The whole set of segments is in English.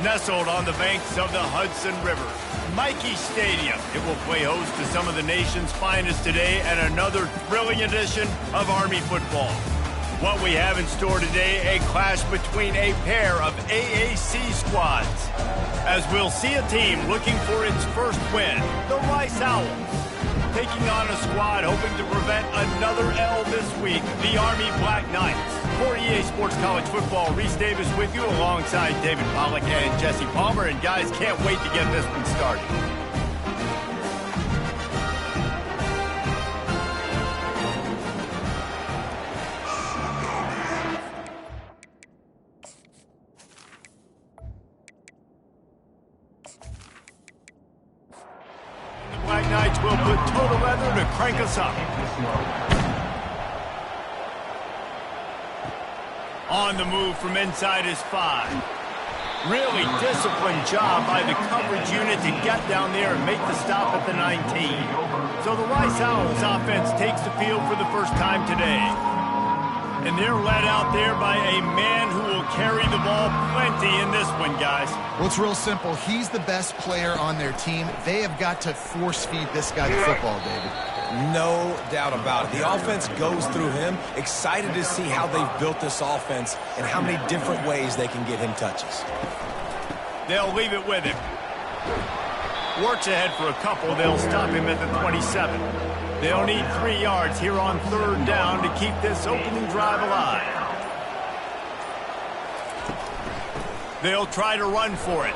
Nestled on the banks of the Hudson River, Michie Stadium. It will play host to some of the nation's finest today and another thrilling edition of Army football. What we have in store today, a clash between a pair of AAC squads, as we'll see a team looking for its first win, the Rice Owls, taking on a squad hoping to prevent another L this week, the Army Black Knights. For EA Sports College Football, Reese Davis with you alongside David Pollack and Jesse Palmer. And guys, can't wait to get this one started. The Black Knights will put total leather to crank us up. On the move from inside his 5. Really disciplined job by the coverage unit to get down there and make the stop at the 19. So the Rice Owls offense takes the field for the first time today. And they're led out there by a man who will carry the ball plenty in this one, guys. Well, it's real simple. He's the best player on their team. They have got to force-feed this guy the football, David. No doubt about it. The offense goes through him. Excited to see how they've built this offense and how many different ways they can get him touches. They'll leave it with him. Works ahead for a couple. They'll stop him at the 27. They'll need 3 yards here on 3rd down to keep this opening drive alive. They'll try to run for it.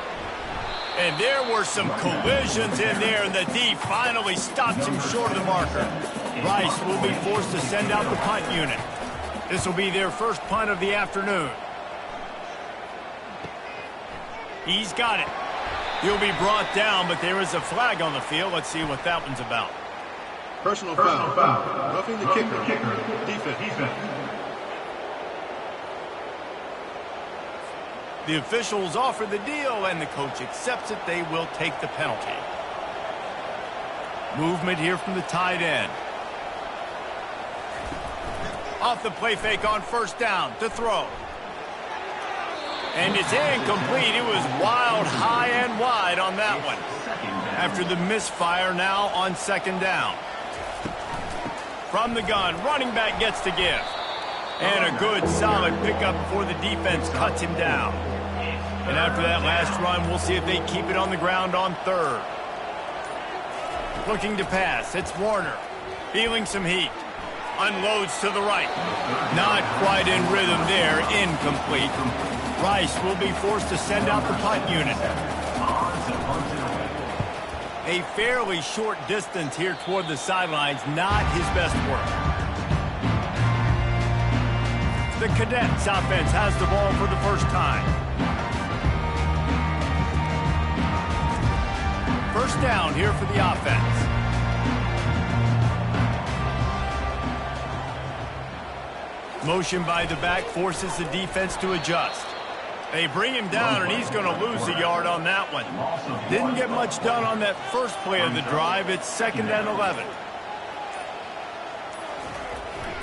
And there were some collisions in there, and the D finally stops him short of the marker. Rice will be forced to send out the punt unit. This will be their first punt of the afternoon. He's got it. He'll be brought down, but there is a flag on the field. Let's see what that one's about. Personal foul. Roughing the kicker. Defense. The officials offer the deal, and the coach accepts it. They will take the penalty. Movement here from the tight end. Off the play fake on 1st down to throw. And it's incomplete. It was wild, high and wide on that one. After the misfire now on 2nd down. From the gun, running back gets to give. And a good, solid pickup before the defense cuts him down. And after that last run, we'll see if they keep it on the ground on 3rd. Looking to pass, it's Warner. Feeling some heat. Unloads to the right. Not quite in rhythm there, incomplete. Rice will be forced to send out the punt unit. A fairly short distance here toward the sidelines, not his best work. The Cadets offense has the ball for the first time. 1st down here for the offense. Motion by the back forces the defense to adjust. They bring him down, and he's going to lose a yard on that one. Didn't get much done on that first play of the drive. It's 2nd and 11.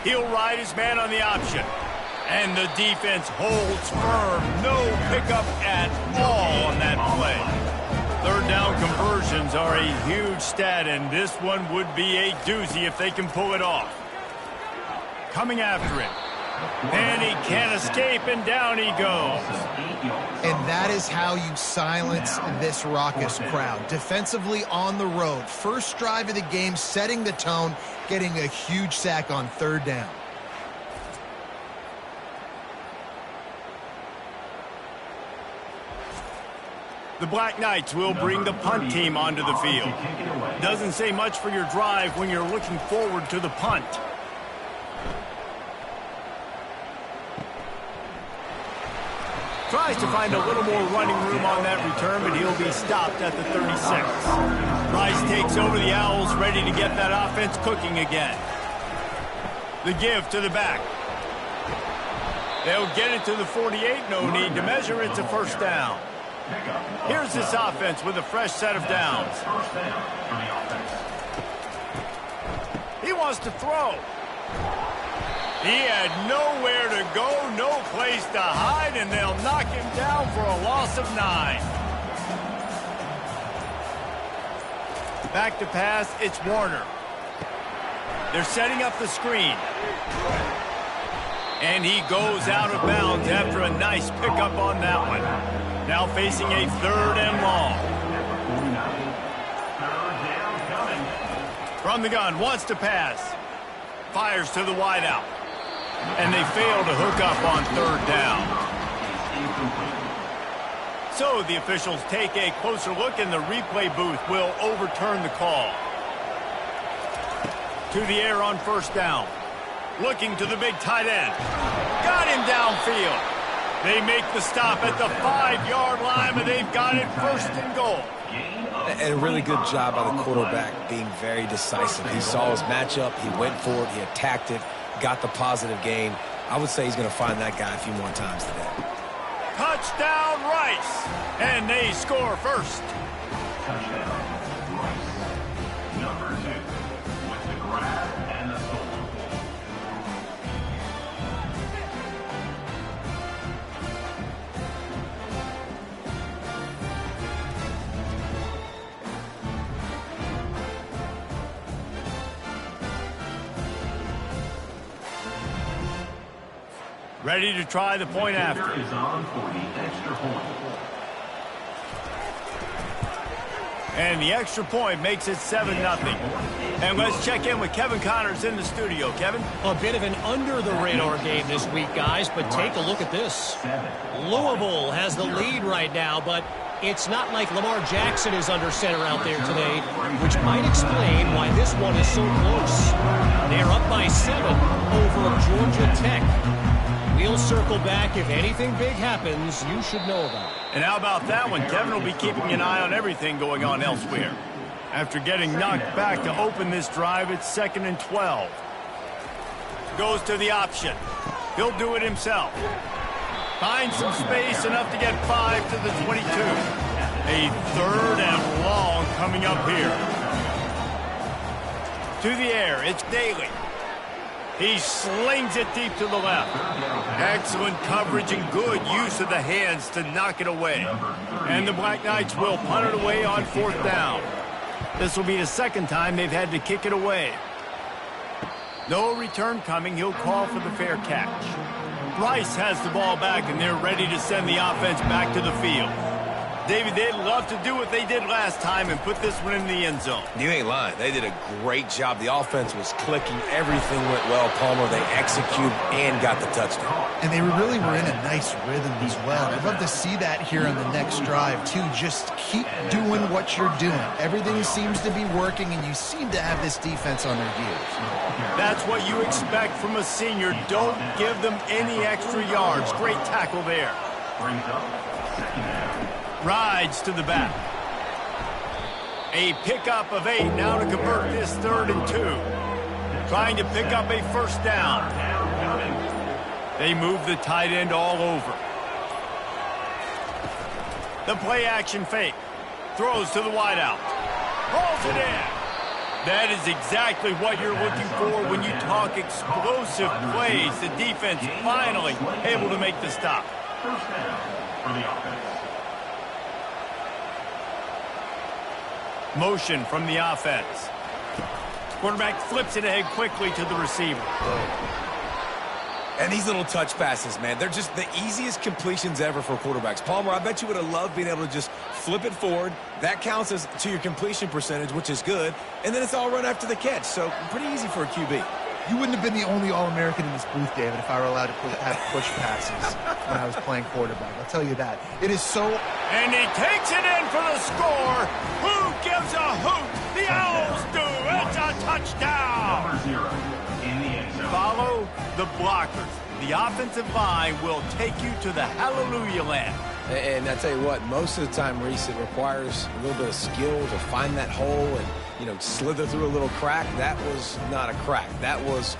He'll ride his man on the option. And the defense holds firm. No pickup at all on that play. 3rd down conversions are a huge stat, and this one would be a doozy if they can pull it off. Coming after him. And he can't escape, and down he goes. And that is how you silence this raucous crowd. Defensively on the road. First drive of the game, setting the tone, getting a huge sack on 3rd down. The Black Knights will bring the punt team onto the field. Doesn't say much for your drive when you're looking forward to the punt. Tries to find a little more running room on that return, but he'll be stopped at the 36. Rice takes over the Owls, ready to get that offense cooking again. The give to the back. They'll get it to the 48. No need to measure. It's a 1st down. Here's this offense with a fresh set of downs. He wants to throw. He had nowhere to go, no place to hide, and they'll knock him down for a loss of 9. Back to pass, it's Warner. They're setting up the screen. And he goes out of bounds after a nice pickup on that one. Now facing a 3rd and long. From the gun, wants to pass. Fires to the wideout. And they fail to hook up on 3rd down. So the officials take a closer look, and the replay booth will overturn the call. To the air on 1st down. Looking to the big tight end. Got him downfield. They make the stop at the 5-yard line, but they've got it 1st and goal. And a really good job by the quarterback being very decisive. He saw his matchup, he went for it, he attacked it, got the positive gain. I would say he's going to find that guy a few more times today. Touchdown, Rice. And they score first. Touchdown, Rice. Number 2 with the grab and the score. Ready to try the point after. Is on for the extra point. And the extra point makes it 7-0. And let's check in with Kevin Connors in the studio. Kevin? A bit of an under-the-radar game this week, guys, but take a look at this. Louisville has the lead right now, but it's not like Lamar Jackson is under center out there today, which might explain why this one is so close. They're up by 7 over Georgia Tech. We'll circle back. If anything big happens, you should know about it. And how about that one? Kevin will be keeping an eye on everything going on elsewhere. After getting knocked back to open this drive, it's 2nd and 12. Goes to the option. He'll do it himself. Finds some space, enough to get 5 to the 22. A 3rd and long coming up here. To the air, it's Daly. He slings it deep to the left. Excellent coverage and good use of the hands to knock it away. And the Black Knights will punt it away on 4th down. This will be the 2nd time they've had to kick it away. No return coming. He'll call for the fair catch. Rice has the ball back, and they're ready to send the offense back to the field. David, they'd love to do what they did last time and put this one in the end zone. You ain't lying. They did a great job. The offense was clicking. Everything went well, Palmer. They executed and got the touchdown. And they really were in a nice rhythm as well. I'd love to see that here on the next drive, too. Just keep doing what you're doing. Everything seems to be working, and you seem to have this defense on their heels. That's what you expect from a senior. Don't give them any extra yards. Great tackle there. Brings up 2nd down. Rides to the back. A pickup of 8 now to convert this 3rd and 2. Trying to pick up a 1st down. They move the tight end all over. The play action fake. Throws to the wideout. Rolls it in. That is exactly what you're looking for when you talk explosive plays. The defense finally able to make the stop. 1st down for the offense. Motion from the offense. Quarterback flips it ahead quickly to the receiver. And these little touch passes, man, they're just the easiest completions ever for quarterbacks. Palmer, I bet you would have loved being able to just flip it forward. That counts as to your completion percentage, which is good. And then it's all run after the catch. So pretty easy for a QB. You wouldn't have been the only All-American in this booth, David, if I were allowed to have push passes when I was playing quarterback. I'll tell you that. It is so... And he takes it in for the score. Who gives a hoot? The Owls do. It's a touchdown. Number 0 in the end zone. Follow the blockers. The offensive line will take you to the hallelujah land. And I tell you what, most of the time, Reese, it requires a little bit of skill to find that hole and, slither through a little crack. That was not a crack. That was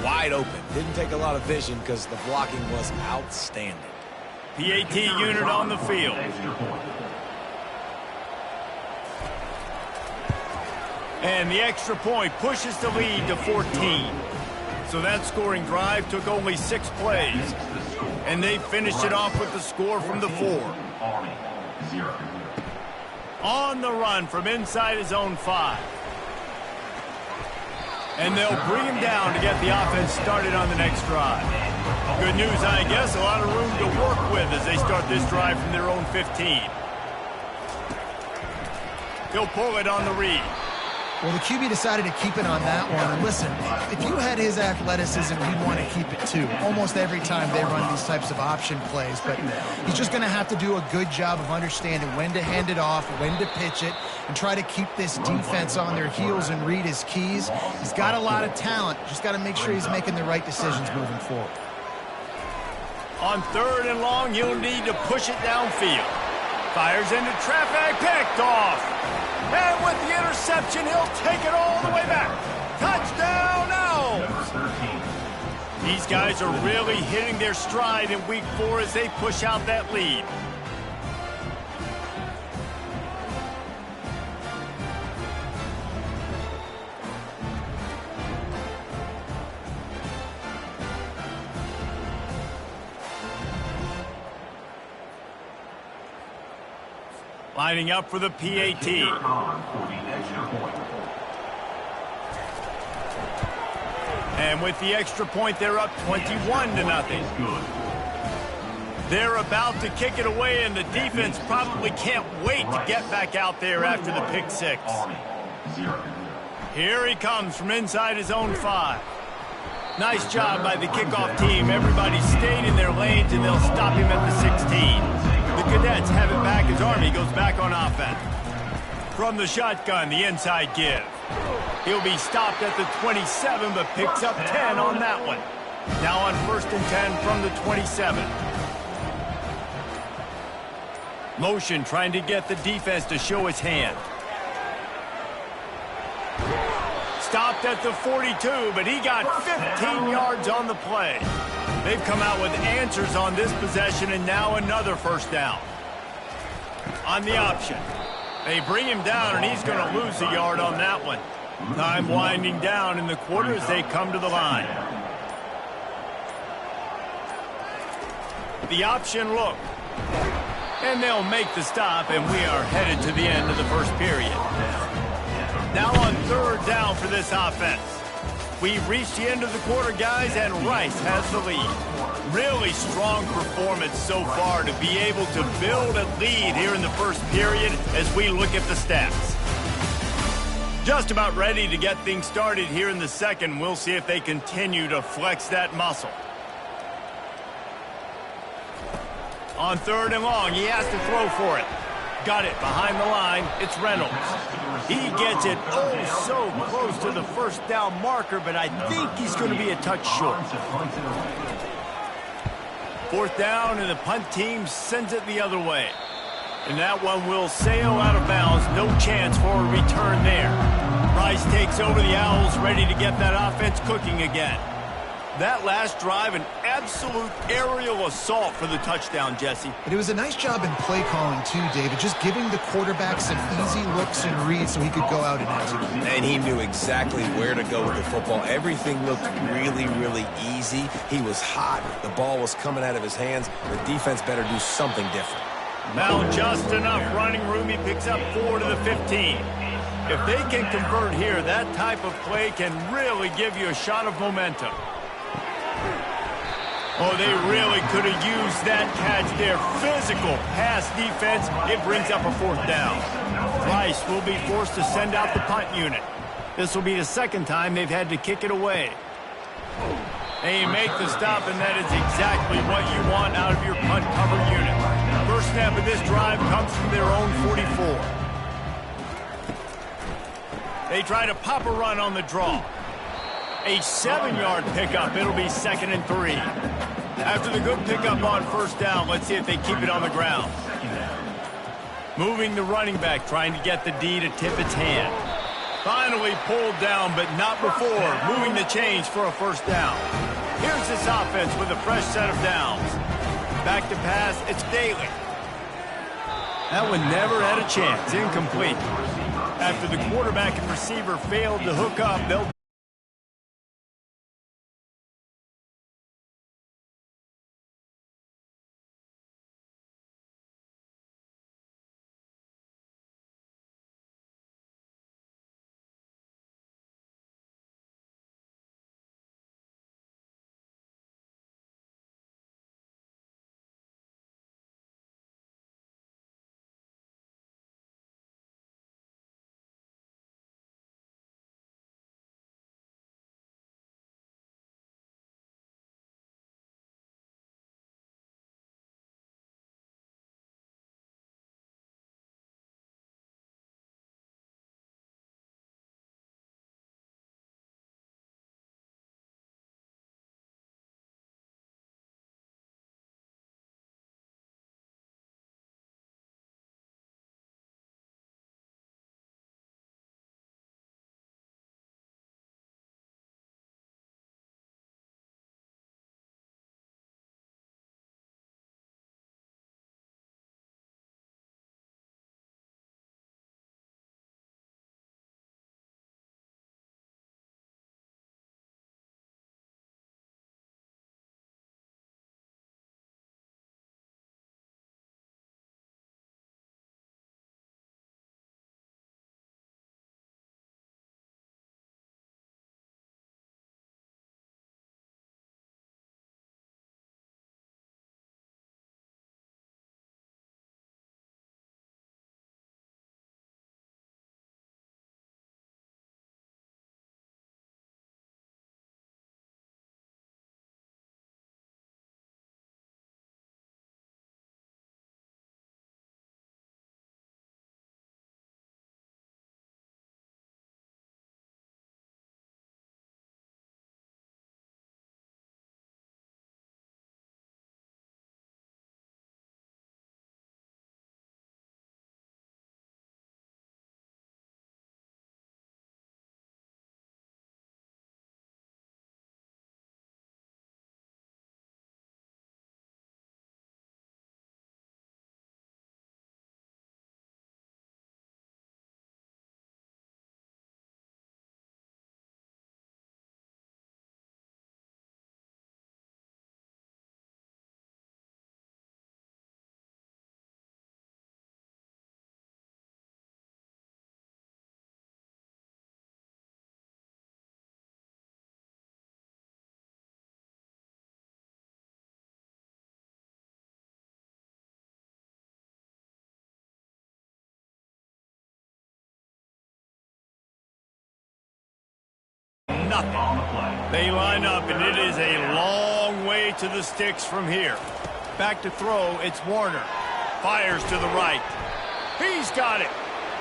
wide open. Didn't take a lot of vision because the blocking was outstanding. PAT unit on the field. Extra point. And the extra point pushes the lead to 14. So that scoring drive took only 6 plays. And they finished it off with the score from the 4. Army, 0. On the run from inside his own 5. And they'll bring him down to get the offense started on the next drive. Good news, I guess, a lot of room to work with as they start this drive from their own 15. He'll pull it on the read. Well, the QB decided to keep it on that one. And listen, if you had his athleticism, he'd want to keep it too. Almost every time they run these types of option plays. But he's just going to have to do a good job of understanding when to hand it off, when to pitch it, and try to keep this defense on their heels and read his keys. He's got a lot of talent. Just got to make sure he's making the right decisions moving forward. On 3rd and long, he'll need to push it downfield. Fires into traffic, picked off. And with the interception, he'll take it all the way back. Touchdown now! These guys are really hitting their stride in week 4 as they push out that lead. Lining up for the PAT. And with the extra point, they're up 21-0. They're about to kick it away, and the defense probably can't wait to get back out there after the pick 6. Here he comes from inside his own 5. Nice job by the kickoff team. Everybody stayed in their lanes, and they'll stop him at the 16. The Cadets have it back as Army goes back on offense. From the shotgun, the inside give. He'll be stopped at the 27, but picks up 10 on that one. Now on 1st and 10 from the 27. Motion trying to get the defense to show his hand. Stopped at the 42, but he got 15 yards on the play. They've come out with answers on this possession, and now another 1st down. On the option. They bring him down, and he's going to lose a yard on that one. Time winding down in the quarter as they come to the line. The option look. And they'll make the stop, and we are headed to the end of the 1st period. Now on 3rd down for this offense. We've reached the end of the quarter, guys, and Rice has the lead. Really strong performance so far to be able to build a lead here in the 1st period as we look at the stats. Just about ready to get things started here in the 2nd. We'll see if they continue to flex that muscle. On 3rd and long, he has to throw for it. Got it behind the line. It's Reynolds. He gets it so close to the 1st down marker, but I think he's going to be a touch short. 4th down, and the punt team sends it the other way. And that one will sail out of bounds. No chance for a return there. Rice takes over the Owls, ready to get that offense cooking again. That last drive, an absolute aerial assault for the touchdown, Jesse. But it was a nice job in play calling, too, David. Just giving the quarterback some easy looks and reads so he could go out and execute. And he knew exactly where to go with the football. Everything looked really, really easy. He was hot. The ball was coming out of his hands. The defense better do something different. Now just enough running room. He picks up 4 to the 15. If they can convert here, that type of play can really give you a shot of momentum. Oh, they really could have used that catch there. Physical pass defense. It brings up a 4th down. Rice will be forced to send out the punt unit. This will be the 2nd time they've had to kick it away. They make the stop, and that is exactly what you want out of your punt cover unit. First snap of this drive comes from their own 44. They try to pop a run on the draw. A 7-yard pickup. It'll be 2nd and 3. After the good pickup on 1st down, let's see if they keep it on the ground. Moving the running back, trying to get the D to tip its hand. Finally pulled down, but not before. Moving the chains for a 1st down. Here's this offense with a fresh set of downs. Back to pass, it's Daly. That one never had a chance. Incomplete. After the quarterback and receiver failed to hook up, they'll They line up, and it is a long way to the sticks from here. Back to throw, it's Warner. Fires to the right. He's got it.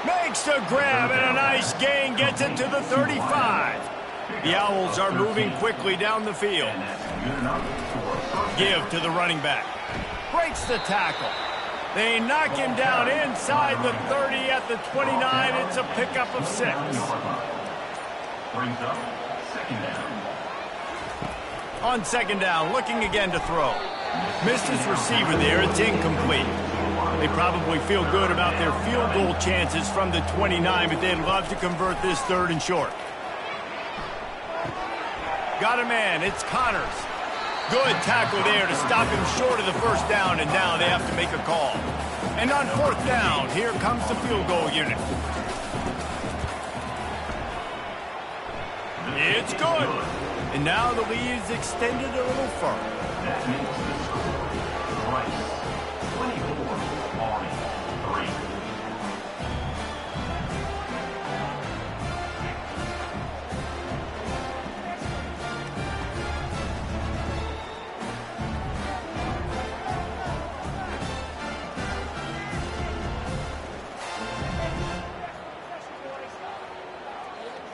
Makes the grab, and a nice gain gets it to the 35. The Owls are moving quickly down the field. Give to the running back. Breaks the tackle. They knock him down inside the 30 at the 29. It's a pickup of 6. Brings up second down. On second down, looking again to throw. Missed his receiver there. It's incomplete. They probably feel good about their field goal chances from the 29, but they'd love to convert this 3rd and short. Got a man. It's Connors. Good tackle there to stop him short of the first down, and now they have to make a call. And on 4th down, here comes the field goal unit. It's good. And now the lead is extended a little further. That makes the score. Rice, 24, Army, 3.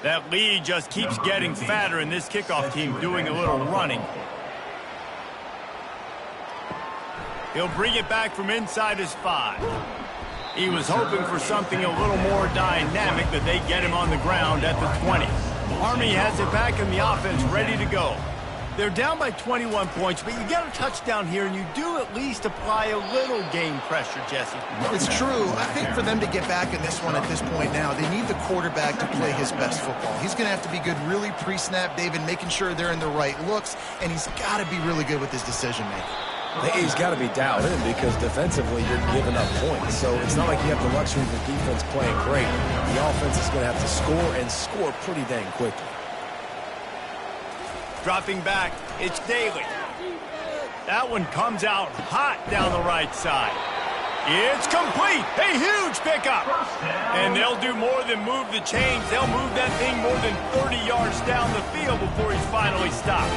That lead just keeps getting fatter, and this kickoff team doing a little running. He'll bring it back from inside his 5. He was hoping for something a little more dynamic, but they get him on the ground at the 20. Army has it back in the offense, ready to go. They're down by 21 points, but you get a touchdown here, and you do at least apply a little game pressure, Jesse. It's true. I think for them to get back in this one at this point now, they need the quarterback to play his best football. He's going to have to be good really pre-snap, David, making sure they're in the right looks, and he's got to be really good with his decision-making. He's got to be dialed in because defensively you're giving up points. So it's not like you have the luxury of the defense playing great. The offense is going to have to score and score pretty dang quickly. Dropping back, it's Daly. That one comes out hot down the right side. It's complete. A huge pickup. And they'll do more than move the chains. They'll move that thing more than 30 yards down the field before he's finally stopped.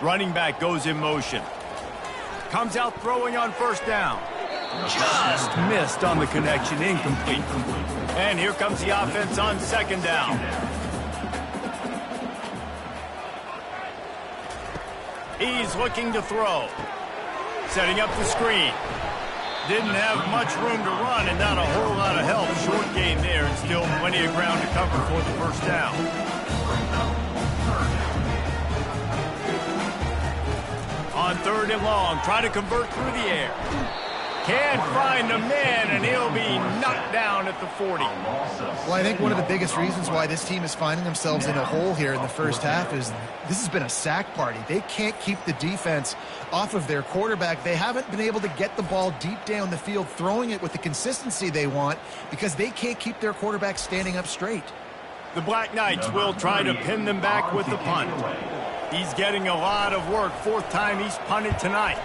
Running back goes in motion. Comes out throwing on 1st down. Just missed on the connection, incomplete. And here comes the offense on 2nd down. He's looking to throw. Setting up the screen. Didn't have much room to run and not a whole lot of help. Short gain there and still plenty of ground to cover for the 1st down. On 3rd and long, try to convert through the air. Can't find a man, and he'll be knocked down at the 40. Well, I think one of the biggest reasons why this team is finding themselves in a hole here in the first half is this has been a sack party. They can't keep the defense off of their quarterback. They haven't been able to get the ball deep down the field, throwing it with the consistency they want because they can't keep their quarterback standing up straight. The Black Knights will try to pin them back with the punt. He's getting a lot of work. 4th time he's punted tonight.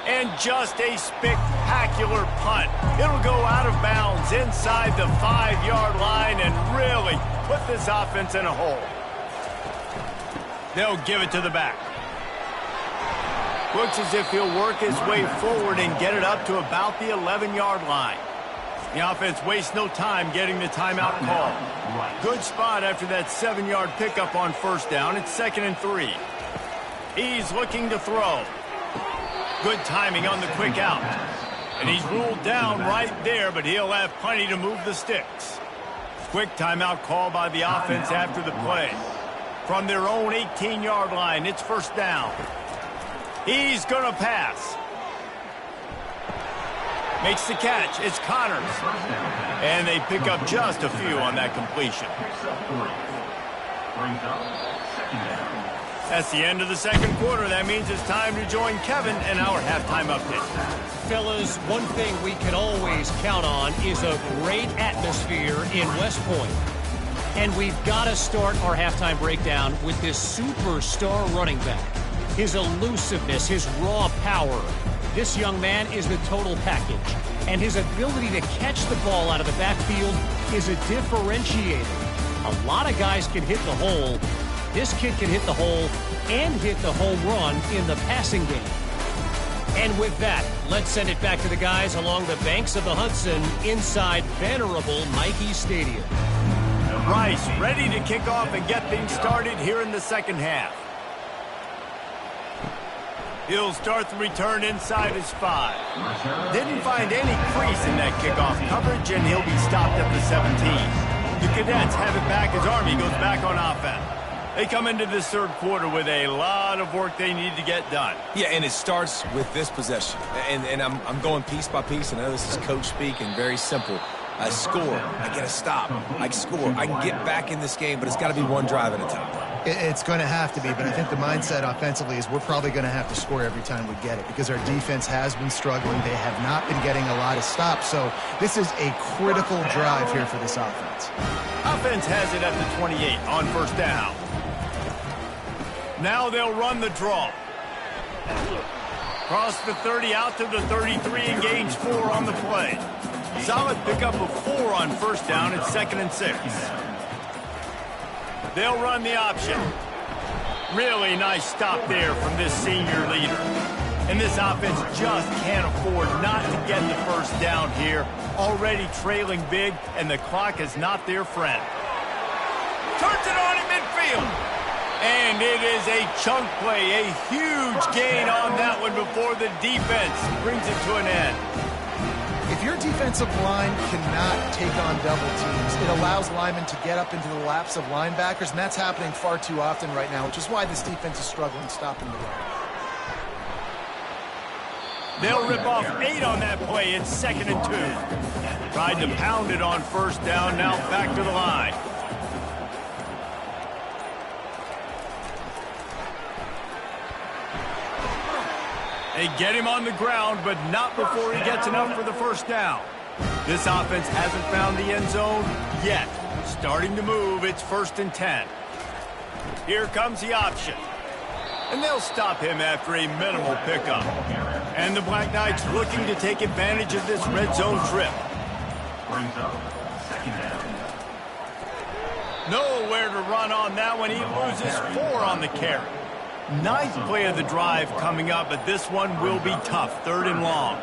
And just a spectacular punt. It'll go out of bounds inside the 5-yard line and really put this offense in a hole. They'll give it to the back. Looks as if he'll work his way forward and get it up to about the 11-yard line. The offense wastes no time getting the timeout call. Good spot after that 7-yard pickup on 1st down. It's 2nd and 3. He's looking to throw. Good timing on the quick out. And he's ruled down right there, but he'll have plenty to move the sticks. Quick timeout call by the offense after the play. From their own 18-yard line, it's 1st down. He's going to pass. Makes the catch. It's Connors. And they pick up just a few on that completion. That's the end of the 2nd quarter. That means it's time to join Kevin in our halftime update. Fellas, one thing we can always count on is a great atmosphere in West Point. And we've got to start our halftime breakdown with this superstar running back. His elusiveness, his raw power. This young man is the total package, and his ability to catch the ball out of the backfield is a differentiator. A lot of guys can hit the hole. This kid can hit the hole and hit the home run in the passing game. And with that, let's send it back to the guys along the banks of the Hudson inside venerable Michie Stadium. Rice ready to kick off and get things started here in the second half. He'll start the return inside his 5. Didn't find any crease in that kickoff coverage, and he'll be stopped at the 17. The Cadets have it back as Army goes back on offense. They come into this third quarter with a lot of work they need to get done. Yeah, and it starts with this possession. And I'm going piece by piece. I know this is coach speak and very simple. I score. I get a stop. I score. I can get back in this game, but it's got to be one drive at a time. It's going to have to be, but I think the mindset offensively is we're probably going to have to score every time we get it because our defense has been struggling. They have not been getting a lot of stops, so this is a critical drive here for this offense. Offense has it at the 28 on first down. Now they'll run the draw. Cross the 30 out to the 33 and gains 4 on the play. Solid pickup of 4 on first down. It's 2nd and 6. They'll run the option. Really nice stop there from this senior leader. And this offense just can't afford not to get the first down here. Already trailing big, and the clock is not their friend. Turns it on in midfield. And it is a chunk play, a huge gain on that one before the defense brings it to an end. If your defensive line cannot take on double teams, it allows linemen to get up into the laps of linebackers, and that's happening far too often right now, which is why this defense is struggling stopping the run. They'll rip off 8 on that play. It's 2nd and 2. Tried to pound it on first down, now back to the line. They get him on the ground, but not before he gets enough for the first down. This offense hasn't found the end zone yet. Starting to move, it's 1st and 10. Here comes the option. And they'll stop him after a minimal pickup. And the Black Knights looking to take advantage of this red zone trip. Brings up 2nd down. Nowhere to run on that one. He loses 4 on the carry. Nice play of the drive coming up, but this one will be tough. 3rd and long.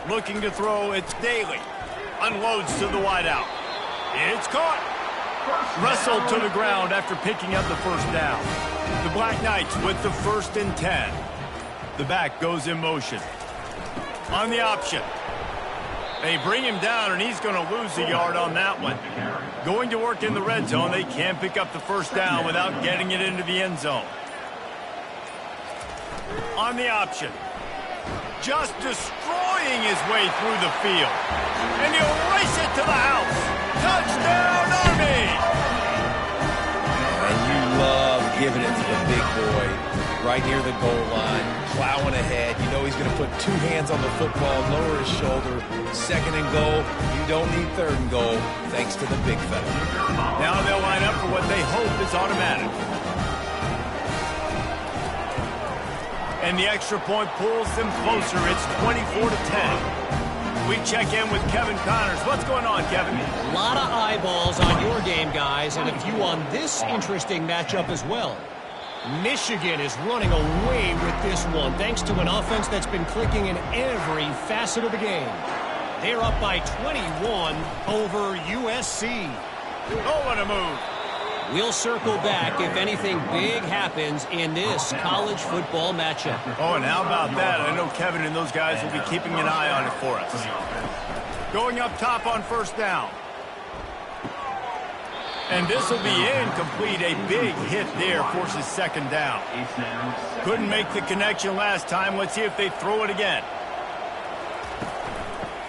Looking to throw, it's Daly. Unloads to the wideout. It's caught. Wrestled to the ground after picking up the first down. The Black Knights with the 1st and 10. The back goes in motion. On the option. They bring him down, and he's going to lose a yard on that one. Going to work in the red zone. They can't pick up the first down without getting it into the end zone. On the option. Just destroying his way through the field. And he'll race it to the house. Touchdown, Army! And you love giving it to the big boy right near the goal line, plowing ahead. You know he's going to put 2 hands on the football, lower his shoulder. 2nd and goal. You don't need 3rd and goal, thanks to the big fella. Now they'll line up for what they hope is automatic. And the extra point pulls them closer. It's 24 to 10. We check in with Kevin Connors. What's going on, Kevin? A lot of eyeballs on your game, guys, and a few on this interesting matchup as well. Michigan is running away with this one, thanks to an offense that's been clicking in every facet of the game. They're up by 21 over USC. Oh, what a move. We'll circle back if anything big happens in this college football matchup. Oh, and how about that? I know Kevin and those guys will be keeping an eye on it for us. Going up top on first down. And this will be incomplete. A big hit there forces 2nd down. Couldn't make the connection last time. Let's see if they throw it again.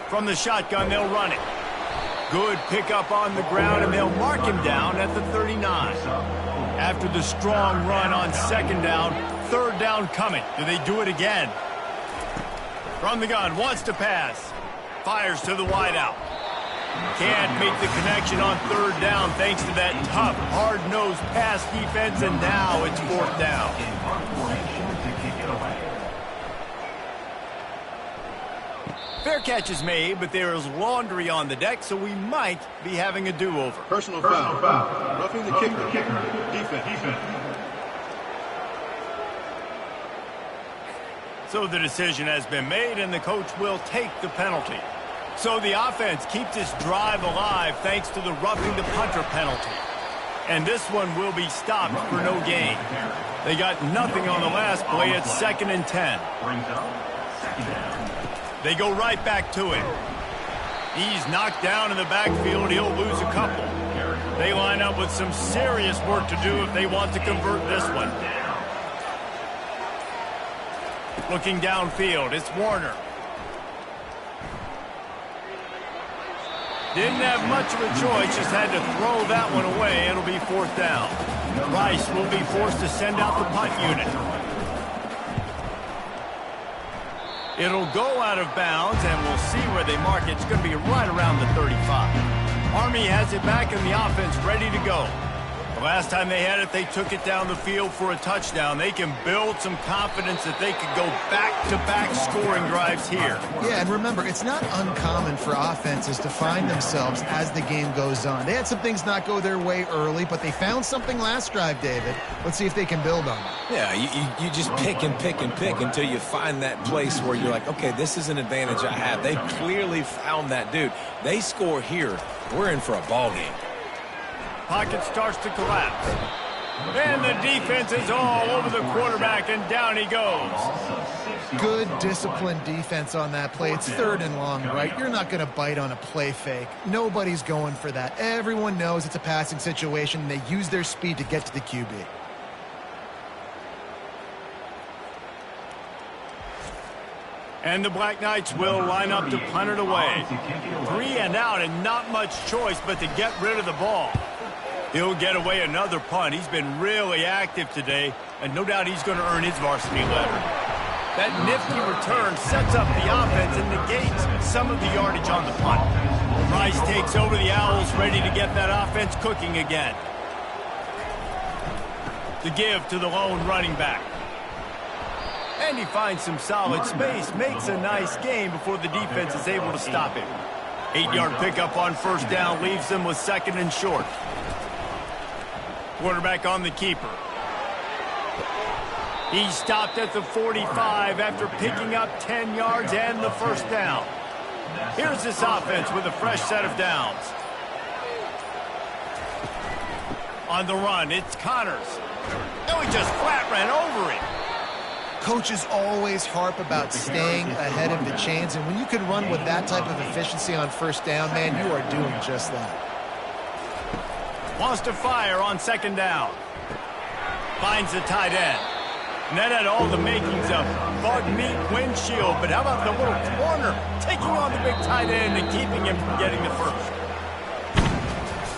From the shotgun, they'll run it. Good pickup on the ground, and they'll mark him down at the 39. After the strong run on 2nd down, 3rd down coming. Do they do it again? From the gun, wants to pass. Fires to the wideout. Can't make the connection on 3rd down thanks to that tough, hard-nosed pass defense, and now it's 4th down. Fair catch is made, but there is laundry on the deck, so we might be having a do-over. Personal foul. Roughing the kicker. Defense. So the decision has been made, and the coach will take the penalty. So the offense keeps this drive alive thanks to the roughing the punter penalty. And this one will be stopped for no gain. They got nothing on the last play. It's 2nd and 10. They go right back to him. He's knocked down in the backfield. He'll lose a couple. They line up with some serious work to do if they want to convert this one. Looking downfield, it's Warner. Didn't have much of a choice, just had to throw that one away. It'll be 4th down. Rice will be forced to send out the punt unit. It'll go out of bounds, and we'll see where they mark it. It's going to be right around the 35. Army has it back, and the offense ready to go. The last time they had it, they took it down the field for a touchdown. They can build some confidence that they could go back-to-back scoring drives here. Yeah, and remember, it's not uncommon for offenses to find themselves as the game goes on. They had some things not go their way early, but they found something last drive, David. Let's see if they can build on it. Yeah, you just pick and pick and pick until you find that place where you're like, okay, this is an advantage I have. They clearly found that dude. They score here, we're in for a ball game. Pocket starts to collapse. And the defense is all over the quarterback, and down he goes. Good, disciplined defense on that play. It's 3rd and long, right? You're not going to bite on a play fake. Nobody's going for that. Everyone knows it's a passing situation, and they use their speed to get to the QB. And the Black Knights will line up to punt it away. 3 and out, and not much choice but to get rid of the ball. He'll get away another punt. He's been really active today, and no doubt he's going to earn his varsity letter. That nifty return sets up the offense and negates some of the yardage on the punt. Rice takes over the Owls, ready to get that offense cooking again. The give to the lone running back. And he finds some solid space, makes a nice gain before the defense is able to stop him. 8-yard pickup on 1st down leaves them with 2nd and short. Quarterback on the keeper. He stopped at the 45 after picking up 10 yards and the 1st down. Here's this offense with a fresh set of downs. On the run, it's Connors. No, he just flat ran over it. Coaches always harp about staying ahead of the chains, and when you can run with that type of efficiency on 1st down, man, you are doing just that. Wants to fire on 2nd down. Finds the tight end. And that had all the makings of bug meat windshield, but how about the little corner taking on the big tight end and keeping him from getting the first?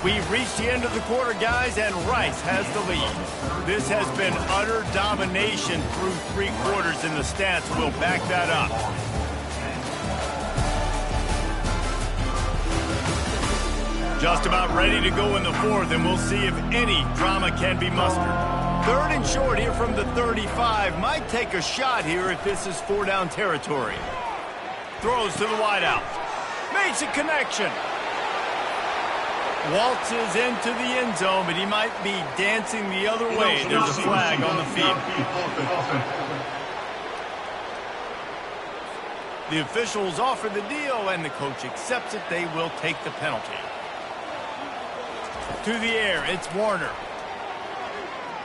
We've reached the end of the quarter, guys, and Rice has the lead. This has been utter domination through 3 quarters, and the stats will back that up. Just about ready to go in the 4th, and we'll see if any drama can be mustered. 3rd and short here from the 35. Might take a shot here if this is 4-down territory. Throws to the wideout. Makes a connection. Waltzes into the end zone, but he might be dancing the other way. There's a flag on the field. The officials offer the deal, and the coach accepts it. They will take the penalty. To the air, it's Warner.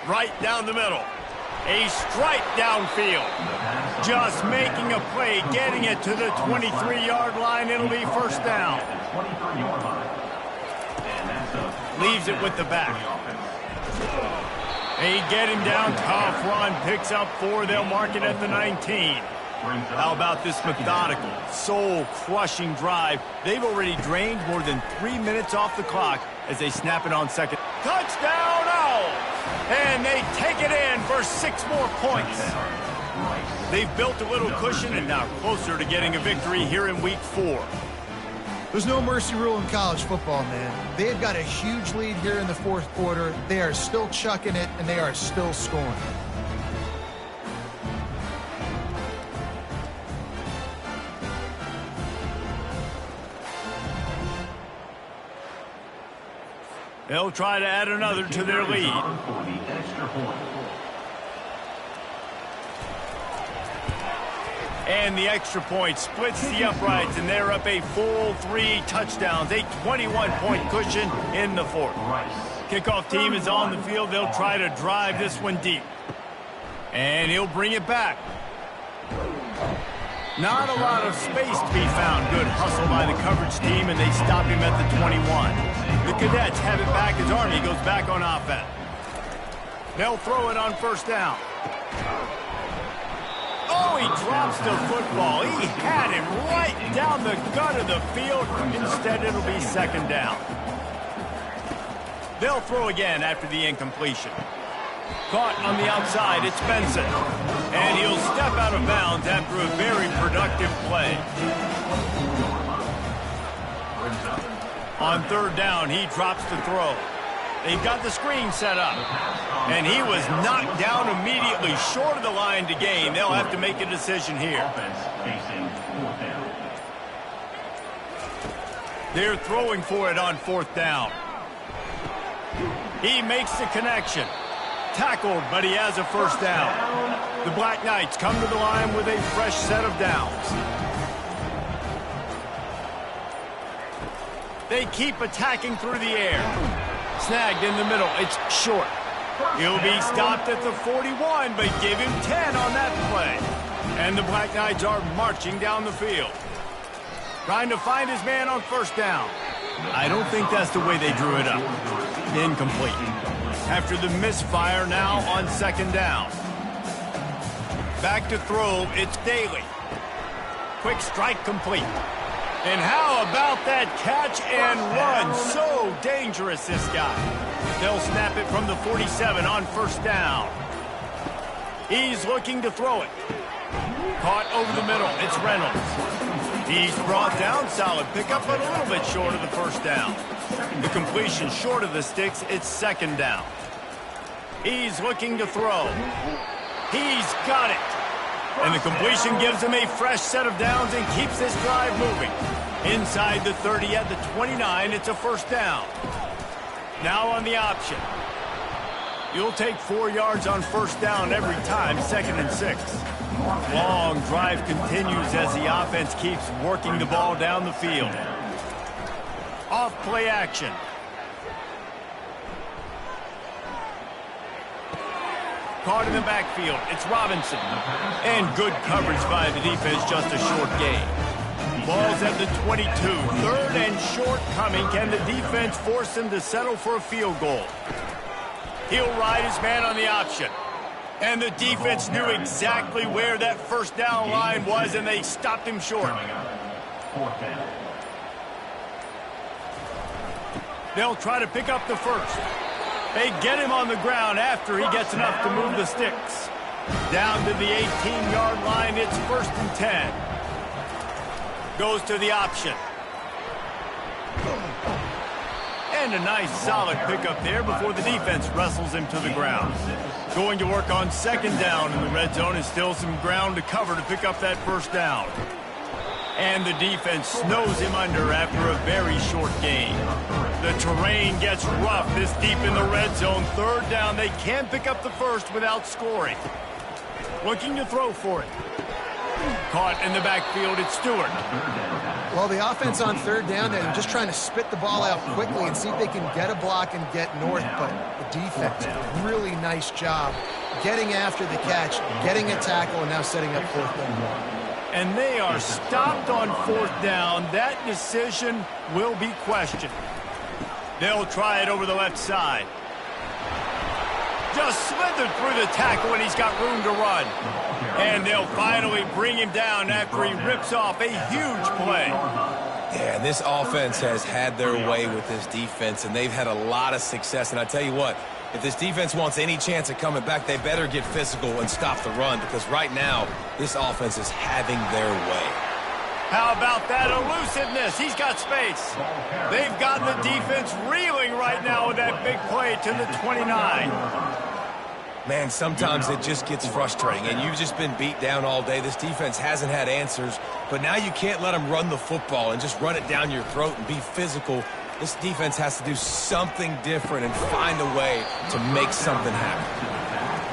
Right down the middle. A strike downfield. Just making a play, getting it to the 23-yard line. It'll be 1st down. Leaves it with the back. They get him down. Tough run. Picks up 4. They'll mark it at the 19. How about this methodical, soul-crushing drive? They've already drained more than 3 minutes off the clock as they snap it on 2nd. Touchdown, Owls! And they take it in for 6 more points. They've built a little cushion and now closer to getting a victory here in Week 4. There's no mercy rule in college football, man. They had got a huge lead here in the 4th quarter. They are still chucking it, and they are still scoring. They'll try to add another to their lead. For the extra point. And the extra point splits the uprights, and they're up a full 3 touchdowns, a 21-point cushion in the fourth. Kickoff team is on the field. They'll try to drive this one deep. And he'll bring it back. Not a lot of space to be found. Good hustle by the coverage team, and they stop him at the 21. The Cadets have it back as Army goes back on offense. They'll throw it on first down. Oh, he drops the football. He had him right down the gut of the field. Instead, it'll be second down. They'll throw again after the incompletion. Caught on the outside, it's Benson. And he'll step out of bounds after a very productive play. On third down, he drops the throw. They've got the screen set up. And he was knocked down immediately short of the line to gain. They'll have to make a decision here. They're throwing for it on fourth down. He makes the connection. Tackled, but he has a first down. The Black Knights come to the line with a fresh set of downs. They keep attacking through the air. Snagged in the middle. It's short. He'll be stopped at the 41, but give him 10 on that play. And the Black Knights are marching down the field. Trying to find his man on first down. I don't think that's the way they drew it up. Incomplete. After the misfire, now on second down. Back to throw, it's Daly. Quick strike complete. And how about that catch and run? So dangerous, this guy. They'll snap it from the 47 on first down. He's looking to throw it. Caught over the middle, it's Reynolds. He's brought down, solid pickup, but a little bit short of the first down. The completion short of the sticks, it's second down. He's looking to throw. He's got it. And the completion gives him a fresh set of downs and keeps this drive moving. Inside the 30 at the 29, it's a first down. Now on the option. You'll take 4 yards on first down every time, 2nd and 6. Long drive continues as the offense keeps working the ball down the field. Off play action. Caught in the backfield, it's Robinson. And good coverage by the defense, just a short gain. Ball's at the 22, 3rd and short coming. Can the defense force him to settle for a field goal? He'll ride his man on the option. And the defense knew exactly where that first down line was, and they stopped him short. They'll try to pick up the first. They get him on the ground after he gets enough to move the sticks. Down to the 18-yard line, it's 1st and 10. Goes to the option. And a nice solid pickup there before the defense wrestles him to the ground. Going to work on second down in the red zone, and still some ground to cover to pick up that first down. And the defense snows him under after a very short gain. The terrain gets rough this deep in the red zone. 3rd down, they can pick up the first without scoring. Looking to throw for it. Caught in the backfield, it's Stewart. Well, the offense on 3rd down, they're just trying to spit the ball out quickly and see if they can get a block and get north, but the defense did a really nice job getting after the catch, getting a tackle, and now setting up 4th down. And they are stopped on 4th down. That decision will be questioned. They'll try it over the left side. Just slithered through the tackle, and he's got room to run. And they'll finally bring him down after he rips off a huge play. Yeah, this offense has had their way with this defense, and they've had a lot of success. And I tell you what, if this defense wants any chance at coming back, they better get physical and stop the run, because right now, this offense is having their way. How about that elusiveness? He's got space. They've got the defense reeling right now with that big play to the 29. Man, sometimes it just gets frustrating, and you've just been beat down all day. This defense hasn't had answers, but now you can't let them run the football and just run it down your throat and be physical This defense has to do something different and find a way to make something happen.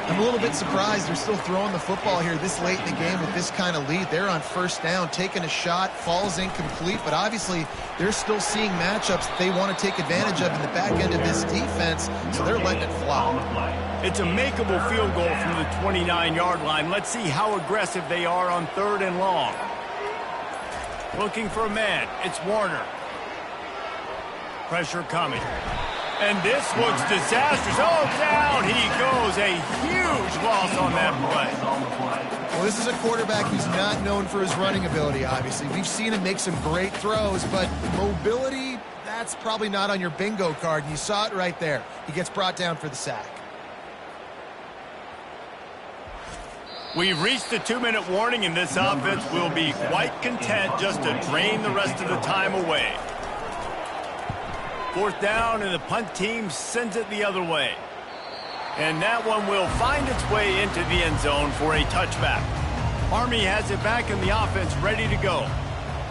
I'm a little bit surprised they're still throwing the football here this late in the game with this kind of lead. They're on first down, taking a shot, falls incomplete, but obviously they're still seeing matchups that they want to take advantage of in the back end of this defense, so they're letting it fly. It's a makeable field goal from the 29-yard line. Let's see how aggressive they are on 3rd and long. Looking for a man. It's Warner. Pressure coming. And this looks disastrous. Oh, down he goes. A huge loss on that play. Well, this is a quarterback who's not known for his running ability, obviously. We've seen him make some great throws, but mobility, that's probably not on your bingo card. And you saw it right there. He gets brought down for the sack. We've reached the 2-minute warning, and this offense will be quite content just to drain the rest of the time away. 4th down, and the punt team sends it the other way. And that one will find its way into the end zone for a touchback. Army has it back in the offense, ready to go.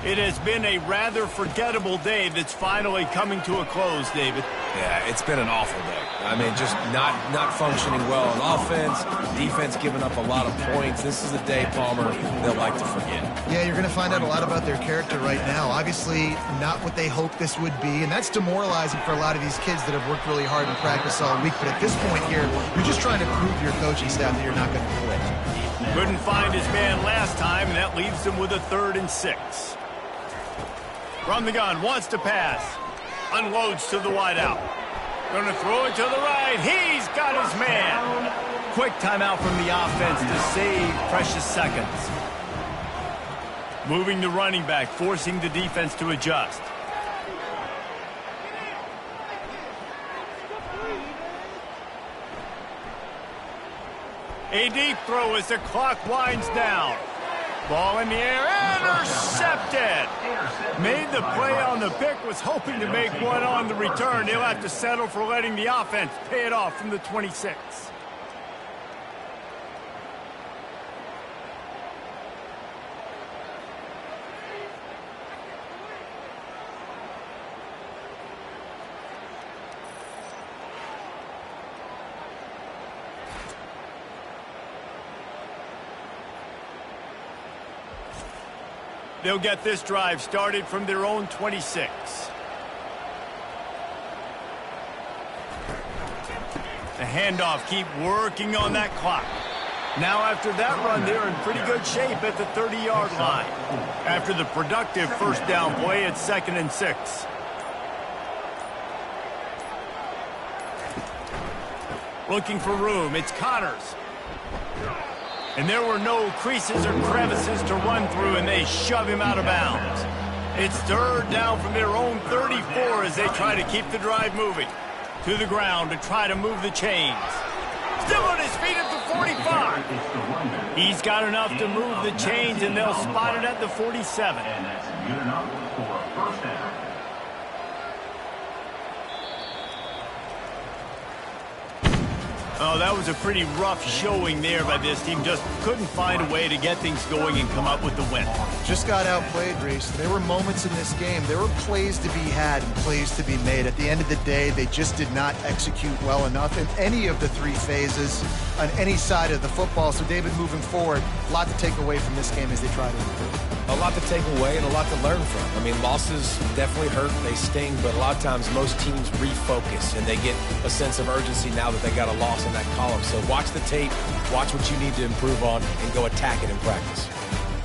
It has been a rather forgettable day that's finally coming to a close, David. Yeah, it's been an awful day. I mean, just not functioning well on offense, defense giving up a lot of points. This is a day, Palmer, they'll like to forget. Yeah, you're going to find out a lot about their character right now. Obviously, not what they hoped this would be, and that's demoralizing for a lot of these kids that have worked really hard in practice all week. But at this point here, you're just trying to prove to your coaching staff that you're not going to quit. Couldn't find his man last time, and that leaves him with a 3rd and 6. From the gun, wants to pass. Unloads to the wideout. Going to throw it to the right. He's got his man. Quick timeout from the offense to save precious seconds. Moving the running back, forcing the defense to adjust. A deep throw as the clock winds down. Ball in the air, intercepted. Made the play on the pick, was hoping to make one on the return. He'll have to settle for letting the offense pay it off from the 26. They'll get this drive started from their own 26. The handoff, keep working on that clock. Now after that run, they're in pretty good shape at the 30-yard line. After the productive first down play, it's 2nd and 6. Looking for room, it's Connors. And there were no creases or crevices to run through, and they shove him out of bounds. It's 3rd down from their own 34 as they try to keep the drive moving. To the ground to try to move the chains. Still on his feet at the 45. He's got enough to move the chains, and they'll spot it at the 47. And that's good enough for a 1st down. Oh, that was a pretty rough showing there by this team. Just couldn't find a way to get things going and come up with the win. Just got outplayed, Reese. There were moments in this game. There were plays to be had and plays to be made. At the end of the day, they just did not execute well enough in any of the 3 phases on any side of the football. So, David, moving forward, a lot to take away from this game as they try to improve. A lot to take away and a lot to learn from. I mean, losses definitely hurt, they sting, but a lot of times most teams refocus and they get a sense of urgency now that they got a loss in that column. So watch the tape, watch what you need to improve on, and go attack it in practice.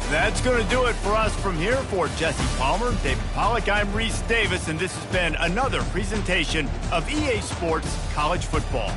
That's going to do it for us from here. For Jesse Palmer, David Pollack, I'm Reese Davis, and this has been another presentation of EA Sports College Football.